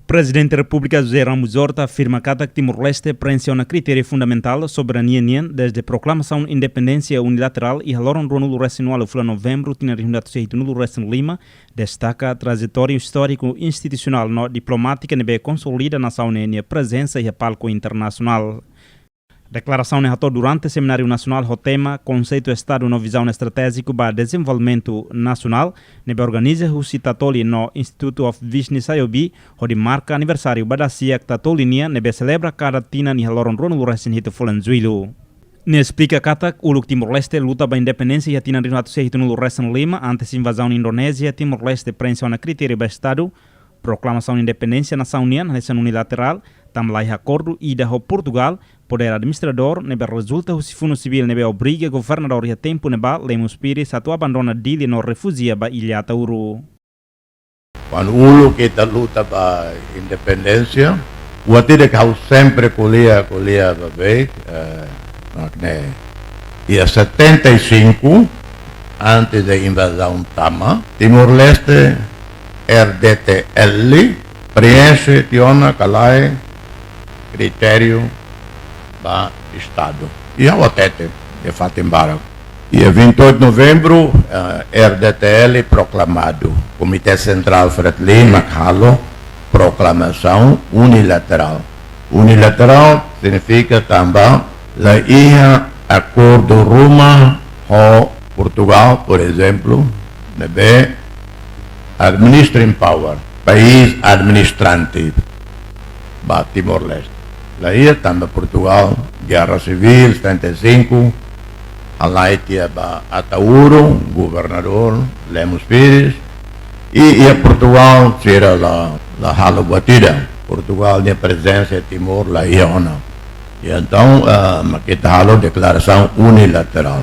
Presidente da República José Ramos Horta afirma que Timor-Leste pressiona critério fundamental soberania nien desde a proclamação de independência unilateral e haloron no resinual o novembro tinha reunido no Resten Lima destaca a trajetória histórico institucional no diplomática nebe consolida na saúde presença e palco internacional. Declaração relatou durante o Seminário Nacional o tema Conceito Estado no Visão Estratégico para Desenvolvimento Nacional, nebe organiza o citatoli no Instituto of Business IOB, onde marca aniversário badasia que tatolinia nebe celebra cada tina ni haloron rono resinhito fulanzuilo. Ne explica kata uluk Timor-Leste luta para a independência e tina rinatu sehito no Resten Lima antes invasão na Indonésia, Timor-Leste pressiona critério para Estado, proclamação de independência nação união, relação unilateral, também acordo ida ao Portugal, poder administrador, nebe resulta o sifuno civil nebe obriga governador e tempo neba Lemos Pires a abandona dele no refugia ba Ilha Tauru. Quando uno kita luta para independência, o atire que sempre colhia bebê, e a 75 antes da invasão Tama, Timor-Leste RDTL preenche tiona calai critério para Estado. E ao atete é fato embora. E a 28 de novembro, RDTL proclamado. Comitê Central Fretlin Macalo, proclamação unilateral. Unilateral significa também la ia acordo Roma ou Portugal, por exemplo, nebe administering power, país administrante, para Timor-Leste. Lá ia também Portugal, Guerra Civil, 75, a Laitia para Atauro, governador, Lemos Pires, e a Portugal tira a Halo Batida. Portugal tinha presença em Timor, lá ia ou não. E então, kita halo declaração unilateral.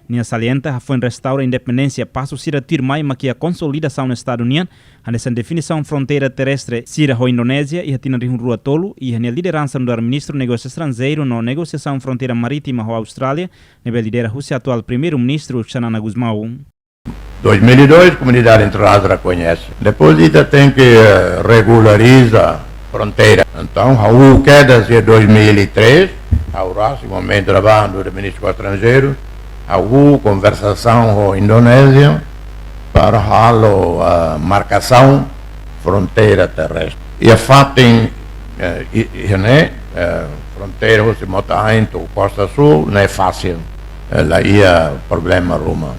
Nia salienta foi em restaura a independência passo sira tirmai maquia consolidação no Estado União, a nessa definição fronteira terrestre sira ho Indonésia e hatina rua tolo e a liderança do ministro do negócio estrangeiro no negociação fronteira marítima ho Austrália, nebe lidera o atual primeiro-ministro Xanana Gusmão. 2002 comunidade internacional reconhece. Depois ainda tem que regularizar fronteira. Então, o queda de 2003, ao momento trabalho do ministro estrangeiro, a conversação com a Indonésia para a marcação fronteira terrestre. E a fato fronteira se mota entre Costa Sul não é fácil. Lá ia problema Roma.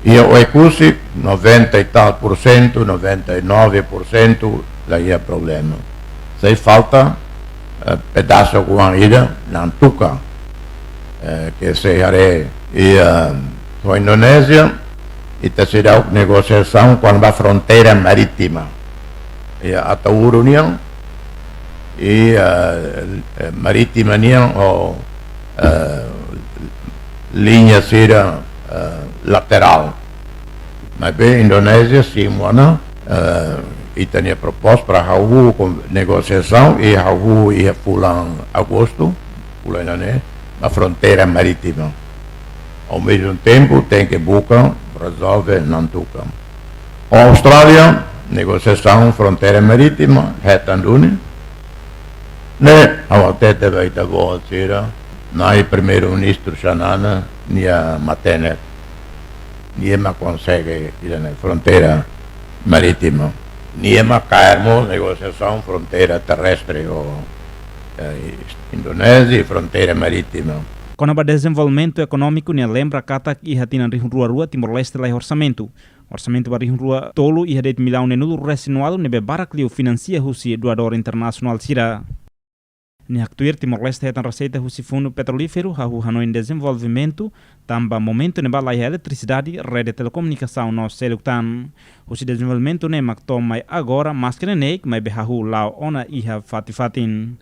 E o ECUSI 90 e tal por cento, 99% lá ia problema. Se falta pedaço com a ida na Tuca. Que se hará com a Indonésia e terá negociação com a fronteira marítima e a Atauro União e marítima União ou linha sira lateral, mas bem a Indonésia sim, mano, e tinha proposto para a negociação e a ia fulan agosto, fulan né a fronteira marítima. Ao mesmo tempo, tem que buscar, resolve Nantuca. A Austrália, negociação fronteira marítima, retandune. Né, a tete vai da boa tira, não primeiro-ministro Xanana, nem a Matenet, nem a consegue ir na fronteira marítima, nem a cairmos negociação fronteira terrestre ou Indonésia e fronteira marítima. Com o desenvolvimento econômico, ne lembra kata que hatina rua Timor-Leste lá orçamento. Orçamento para rua tolo e hadet milhão nenul resinual nebe barakliu financia husi doador internacional sira. Ne actuir Timor-Leste hetan receita husi fundo petrolífero hahu Hanoi em desenvolvimento, tamba momento neba lá eletricidade, rede de telecomunicação no seluktan. Husi desenvolvimento ne mak tomai agora mas que nenek mai behahu lao ona iha fatifatin.